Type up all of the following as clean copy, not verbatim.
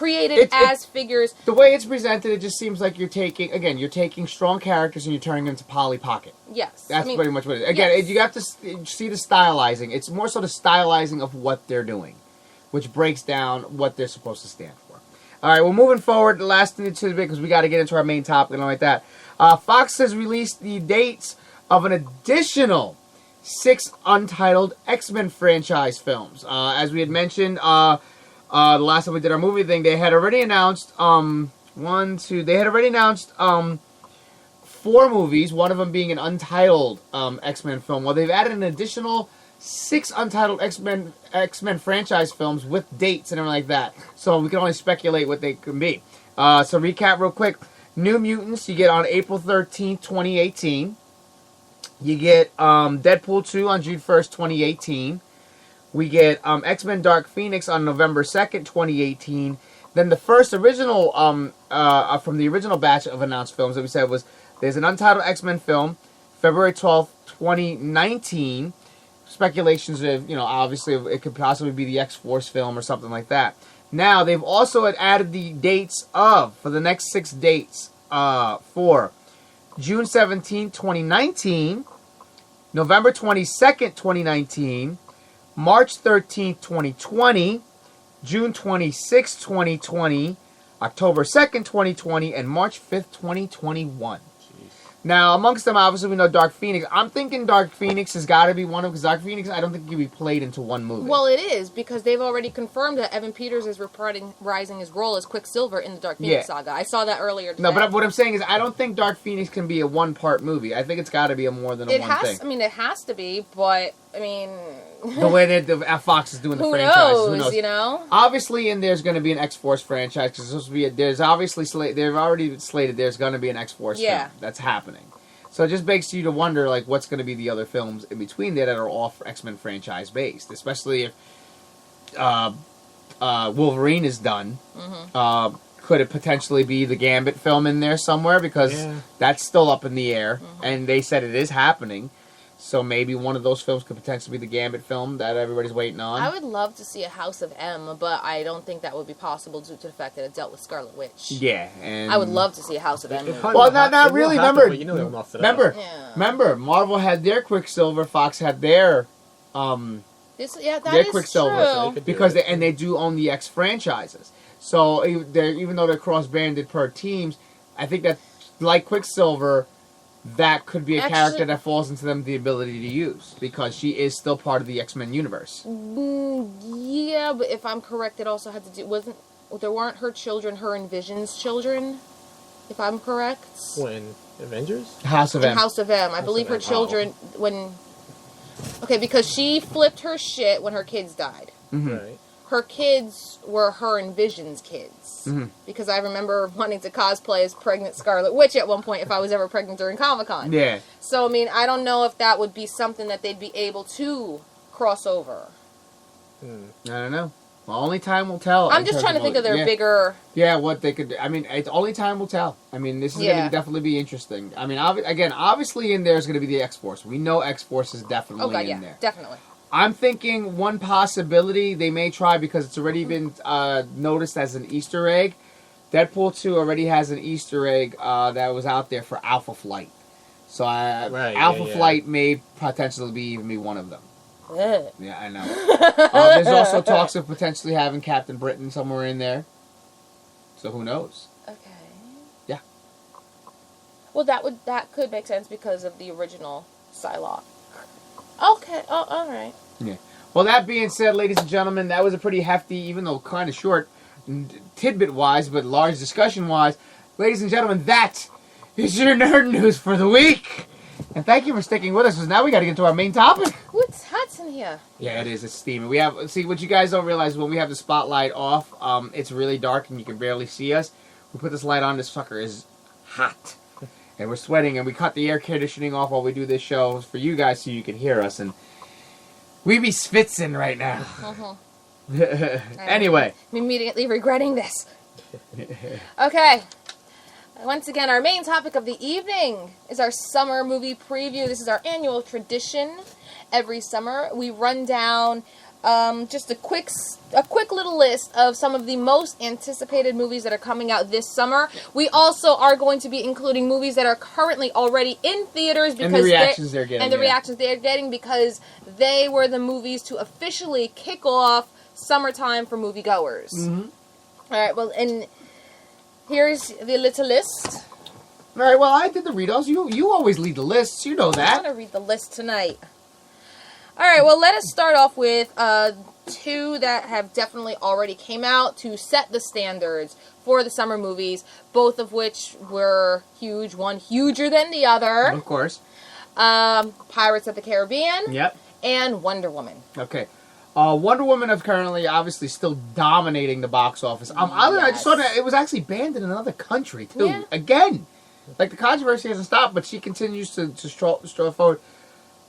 created as figures. The way it's presented, it just seems like you're taking strong characters and you're turning them into Polly Pocket. Yes. That's pretty much what it is. Again, you have to see the stylizing. It's more so the stylizing of what they're doing, which breaks down what they're supposed to stand for. All right, well, moving forward, the last thing to the bit, because we got to get into our main topic and all like that. Fox has released the dates of an additional 6 untitled X-Men franchise films. As we had mentioned, the last time we did our movie thing, they had already announced 4 movies, one of them being an untitled X-Men film. Well, they've added an additional 6 untitled X-Men franchise films with dates and everything like that. So we can only speculate what they could be. So recap real quick. New Mutants you get on April 13th, 2018. You get Deadpool 2 on June 1st, 2018. We get X-Men Dark Phoenix on November 2nd, 2018. Then the first original, from the original batch of announced films that we said was, there's an untitled X-Men film, February 12th, 2019. Speculations of, obviously it could possibly be the X-Force film or something like that. Now, they've also added the dates for the next 6 dates, for June 17th, 2019, November 22nd, 2019, March 13th, 2020, June 26th, 2020, October 2nd, 2020, and March 5th, 2021. Now, amongst them, obviously, we know Dark Phoenix. I'm thinking Dark Phoenix has got to be one of them, because Dark Phoenix, I don't think can be played into one movie. Well, it is, because they've already confirmed that Evan Peters is reprising his role as Quicksilver in the Dark Phoenix saga. I saw that earlier today. No, but what I'm saying is, I don't think Dark Phoenix can be a one-part movie. I think it's got to be more than one thing. I mean, it has to be, but, I mean... the way that Fox is doing the franchise. Who knows? Obviously, there's going to be an X-Force franchise, because there's obviously they've already slated there's going to be an X-Force film that's happening. So it just begs you to wonder, what's going to be the other films in between there that are all X-Men franchise based, especially if Wolverine is done. Mm-hmm. Could it potentially be the Gambit film in there somewhere? Because that's still up in the air, and they said it is happening. So maybe one of those films could potentially be the Gambit film that everybody's waiting on. I would love to see a House of M, but I don't think that would be possible due to the fact that it dealt with Scarlet Witch. Yeah, and I would love to see a House of M. Well, not really. Remember, Marvel had their Quicksilver, Fox had their Quicksilver, true. because they do own the X franchises. So even though they're cross-banded per teams, I think that like Quicksilver, that could be a character that falls into them the ability to use, because she is still part of the X-Men universe. Yeah, but if I'm correct, it also had to do weren't her children her and Vision's children, if I'm correct. When Avengers? House of M. House of M. I believe her children because she flipped her shit when her kids died. Mm-hmm. Right. Her kids were her and Vision's kids. Mm-hmm. Because I remember wanting to cosplay as pregnant Scarlet Witch at one point if I was ever pregnant during Comic-Con. Yeah. So, I mean, I don't know if that would be something that they'd be able to cross over. I don't know. Well, only time will tell. I'm just trying to think of their bigger... Yeah, what they could do. I mean, only time will tell. I mean, this is going to definitely be interesting. I mean, obviously in there is going to be the X-Force. We know X-Force is definitely in there. Definitely. I'm thinking one possibility they may try, because it's already been noticed as an Easter egg. Deadpool 2 already has an Easter egg that was out there for Alpha Flight. So Alpha Flight may potentially even be one of them. Yeah, I know. There's also talks of potentially having Captain Britain somewhere in there. So who knows? Okay. Yeah. Well, that could make sense because of the original Psylocke. Okay. Oh, all right. Yeah. Well, that being said, ladies and gentlemen, that was a pretty hefty, even though kind of short, tidbit-wise, but large discussion-wise. Ladies and gentlemen, that is your nerd news for the week. And thank you for sticking with us, because now we got to get to our main topic. What's hot in here? Yeah, it is. It's steaming. What you guys don't realize, when we have the spotlight off, it's really dark and you can barely see us. We put this light on, this sucker is hot. And we're sweating, and we cut the air conditioning off while we do this show for you guys so you can hear us. And we be spitzing right now. Anyway. I'm immediately regretting this. Okay. Once again, our main topic of the evening is our summer movie preview. This is our annual tradition. Every summer, we run down just a quick little list of some of the most anticipated movies that are coming out this summer. We also are going to be including movies that are currently already in theaters because and the reactions they're getting. And the reactions they're getting because they were the movies to officially kick off summertime for moviegoers. Mm-hmm. All right, well, and here's the little list. All right, well, I did the read-offs. You always lead the lists. You know I'm that. going to read the list tonight. All right, well, let us start off with two that have definitely already came out to set the standards for the summer movies, both of which were huge, one huger than the other. Of course. Pirates of the Caribbean. Yep. And Wonder Woman. Okay. Wonder Woman is currently obviously still dominating the box office. I just saw that it was actually banned in another country, too. Yeah. Again. Like, the controversy hasn't stopped, but she continues to stroll forward.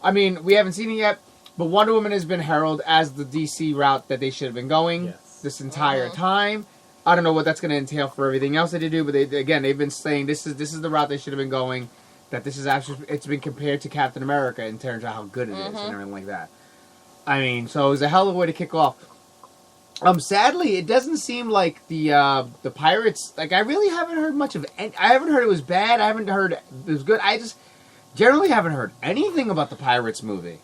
I mean, we haven't seen it yet, but Wonder Woman has been heralded as the DC route that they should have been going this entire time. I don't know what that's going to entail for everything else that they do, but they've been saying this is the route they should have been going, that this is actually, it's been compared to Captain America in terms of how good it is and everything like that. I mean, so it was a hell of a way to kick off. Sadly, it doesn't seem like the Pirates, like, I really haven't heard much of it. I haven't heard it was bad. I haven't heard it was good. I just generally haven't heard anything about the Pirates movie.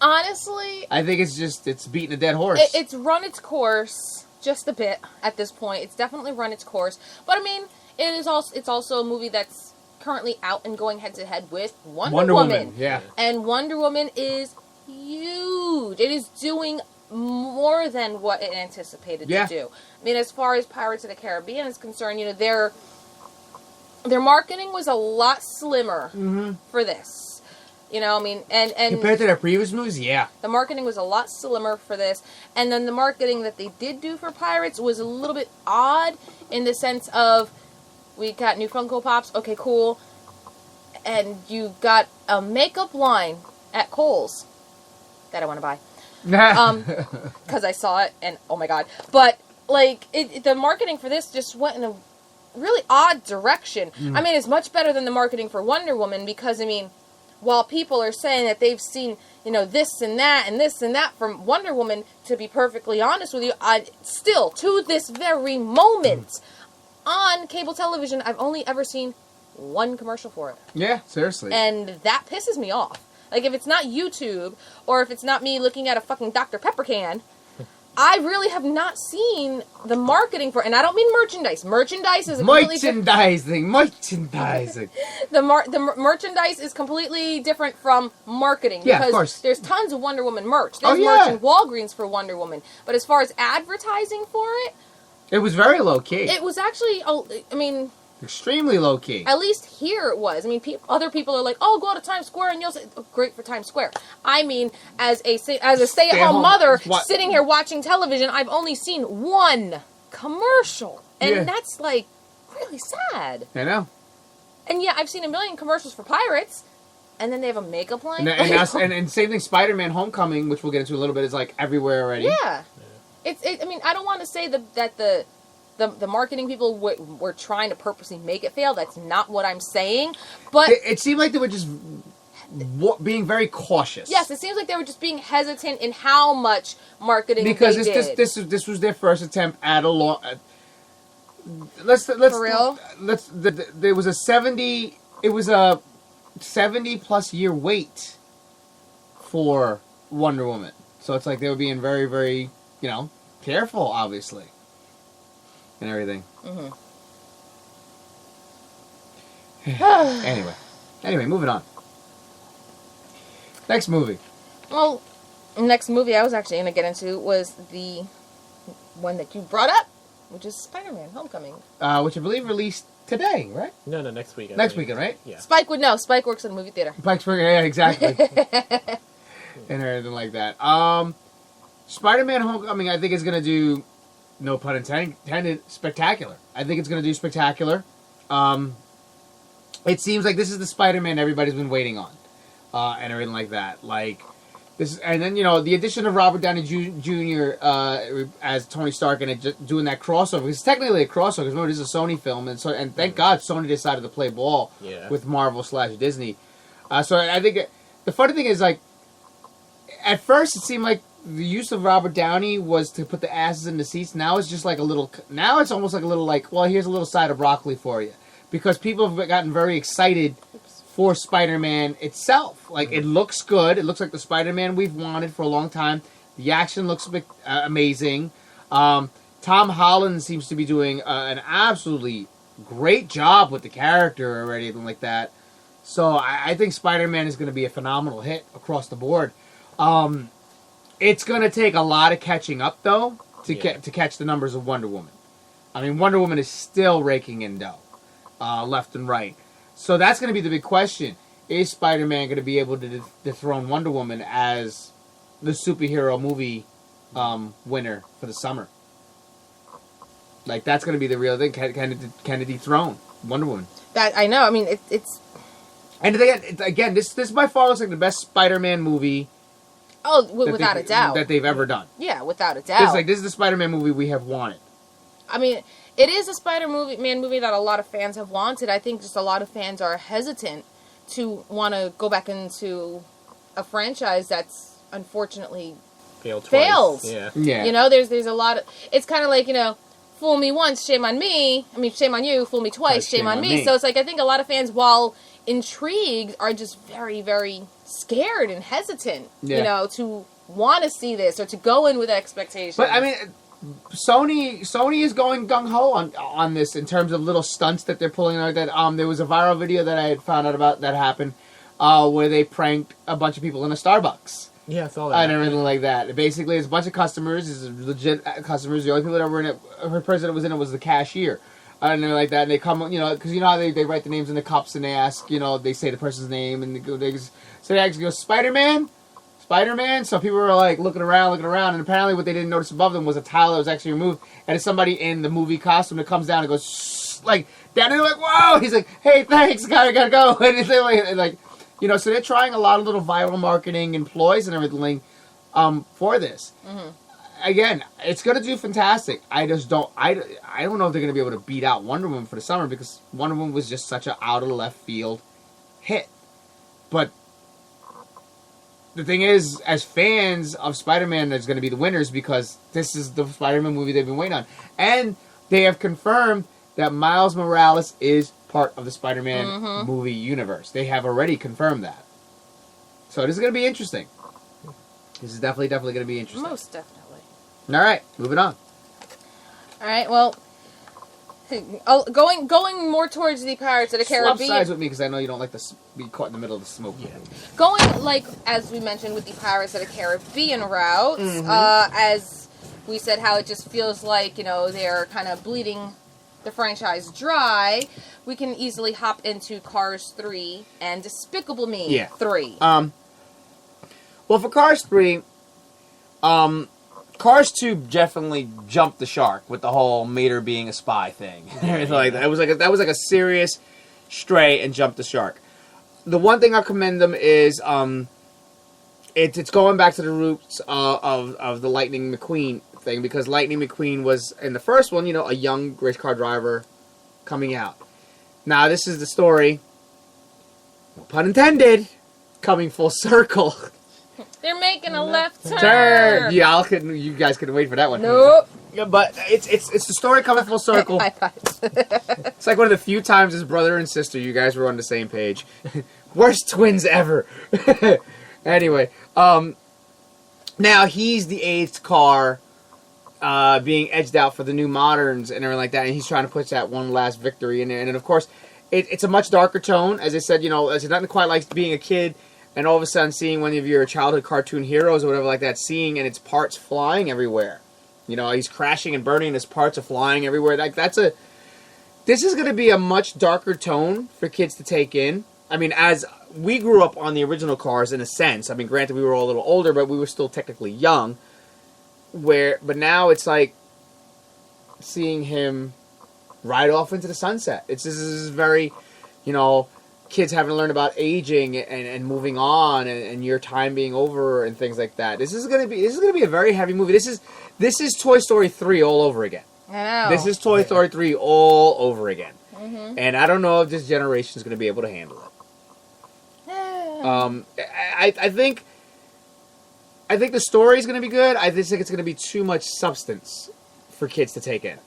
Honestly, I think it's beating a dead horse. It's run its course just a bit at this point. It's definitely run its course. But I mean, it's also a movie that's currently out and going head to head with Wonder Woman. Yeah. And Wonder Woman is huge. It is doing more than what it anticipated to do. I mean, as far as Pirates of the Caribbean is concerned, you know, their marketing was a lot slimmer for this. You know, I mean, and compared to their previous movies, yeah. The marketing was a lot slimmer for this. And then the marketing that they did do for Pirates was a little bit odd in the sense of, we got new Funko Pops, okay, cool. And you got a makeup line at Kohl's that I want to buy. Because I saw it, and oh my god. But, like, the marketing for this just went in a really odd direction. I mean, it's much better than the marketing for Wonder Woman, because, I mean, while people are saying that they've seen, you know, this and that from Wonder Woman, to be perfectly honest with you, I still, to this very moment, on cable television, I've only ever seen one commercial for it. Yeah, seriously. And that pisses me off. Like, if it's not YouTube, or if it's not me looking at a fucking Dr. Pepper can, I really have not seen the marketing for it. And I don't mean merchandise. Merchandise is merchandising. The merchandise is completely different from marketing. Yeah, because of course. There's tons of Wonder Woman merch. There's merch in Walgreens for Wonder Woman. But as far as advertising for it, it was very low-key. It was actually, I mean, extremely low-key. At least here it was. I mean, other people are like, oh, go to Times Square and you'll say, oh, great for Times Square. I mean, as a stay-at-home mother sitting here watching television, I've only seen one commercial. And that's, like, really sad. I know. And yeah, I've seen a million commercials for Pirates, and then they have a makeup line. And same thing, Spider-Man Homecoming, which we'll get into a little bit, is, like, everywhere already. Yeah. I mean, I don't want to say that the marketing people were trying to purposely make it fail. That's not what I'm saying. But it seemed like they were just being very cautious. Yes, it seems like they were just being hesitant in how much marketing because they did. This was their first attempt at a long. For real? There was a 70. It was a 70+ year wait for Wonder Woman. So it's like they were being very, very, you know, careful, obviously. And everything. Anyway, moving on. Next movie. Well, next movie I was actually going to get into was the one that you brought up, which is Spider-Man: Homecoming. Which I believe released today, right? No, next week. Next weekend, right? Yeah. Spike would know. Spike works in a movie theater. Yeah, exactly. And everything like that. Spider-Man: Homecoming, I think is going to do, no pun intended, spectacular. I think it's going to do spectacular. It seems like this is the Spider-Man everybody's been waiting on, and everything like that. Like this, and then, you know, the addition of Robert Downey Jr. As Tony Stark, and doing that crossover. It's technically a crossover because remember, this is a Sony film, and thank God Sony decided to play ball with Marvel/Disney. So I think the funny thing is, like, at first it seemed like the use of Robert Downey was to put the asses in the seats. Now it's just like a little. Now it's almost like a little like, well, here's a little side of broccoli for you, because people have gotten very excited for Spider-Man itself. Like, it looks good. It looks like the Spider-Man we've wanted for a long time. The action looks amazing. Tom Holland seems to be doing an absolutely great job with the character or anything like that. So I think Spider-Man is going to be a phenomenal hit across the board. It's going to take a lot of catching up, though, to catch the numbers of Wonder Woman. I mean, Wonder Woman is still raking in dough, left and right. So that's going to be the big question. Is Spider-Man going to be able to dethrone Wonder Woman as the superhero movie winner for the summer? Like, that's going to be the real thing. Can it dethrone Wonder Woman? That I know. I mean, it's... And again, this by far looks like the best Spider-Man movie. Oh, without a doubt. That they've ever done. Yeah, without a doubt. This is the Spider-Man movie we have wanted. I mean, it is a Spider-Man movie that a lot of fans have wanted. I think just a lot of fans are hesitant to want to go back into a franchise that's unfortunately failed. Yeah. You know, there's a lot of... It's kind of like, you know, fool me once, shame on me. I mean, shame on you. Fool me twice, shame on me. So it's like, I think a lot of fans, while intrigued, are just very, very scared and hesitant, you know, to want to see this or to go in with expectations. But I mean, Sony is going gung ho on this in terms of little stunts that they're pulling like that. There was a viral video that I had found out about that happened where they pranked a bunch of people in a Starbucks. Yeah, I saw that. And everything like that. Basically, it's a bunch of customers. It's legit customers. The only people that were in it, the person that was in it was the cashier. And they're like that, and they come, you know, because you know how they write the names in the cups, and they ask, you know, they say the person's name, and so they actually go, Spider-Man? So people were like looking around, and apparently what they didn't notice above them was a tile that was actually removed, and it's somebody in the movie costume that comes down and goes, shh, like, down, and they're like, whoa! He's like, hey, thanks, gotta go. And like, you know, so they're trying a lot of little viral marketing and ploys and everything for this. Mm-hmm. Again, it's going to do fantastic. I just don't... I don't know if they're going to be able to beat out Wonder Woman for the summer because Wonder Woman was just such an out-of-left-field hit. But the thing is, as fans of Spider-Man, there's going to be the winners because this is the Spider-Man movie they've been waiting on. And they have confirmed that Miles Morales is part of the Spider-Man movie universe. They have already confirmed that. So this is going to be interesting. This is definitely going to be interesting. Most definitely. All right, moving on. All right, well, going more towards the Pirates of the Caribbean. Swap sides with me because I know you don't like to be caught in the middle of the smoke. Yeah. Going, like, as we mentioned, with the Pirates of the Caribbean route, as we said, how it just feels like, you know, they're kind of bleeding the franchise dry, we can easily hop into Cars 3 and Despicable Me 3. Well, for Cars 3, Cars 2 definitely jumped the shark with the whole Mater being a spy thing. Like that. That was like a serious stray and jumped the shark. The one thing I commend them is it's going back to the roots of the Lightning McQueen thing, because Lightning McQueen was in the first one, you know, a young race car driver coming out. Now this is the story, no pun intended, coming full circle. They're making a left turn. Yeah, you guys couldn't wait for that one. Nope. Yeah, but it's the story coming full circle. It's like one of the few times as brother and sister you guys were on the same page. Worst twins ever. Anyway, now he's the eighth car being edged out for the new moderns and everything like that, and he's trying to push that one last victory in there. And then, of course, it's a much darker tone. As I said, you know, it's nothing quite like being a kid and all of a sudden seeing one of your childhood cartoon heroes or whatever like that, seeing and its parts flying everywhere. You know, he's crashing and burning, and his parts are flying everywhere. This is going to be a much darker tone for kids to take in. I mean, as we grew up on the original Cars in a sense. I mean, granted, we were all a little older, but we were still technically young. But now it's like seeing him ride off into the sunset. This is very, you know, kids having to learn about aging and moving on and your time being over and things like that. This is gonna be a very heavy movie. This is Toy Story 3 all over again. I know. This is Toy Story 3 all over again. Mm-hmm. And I don't know if this generation is going to be able to handle it. I think I think the story is going to be good. I just think it's going to be too much substance for kids to take in.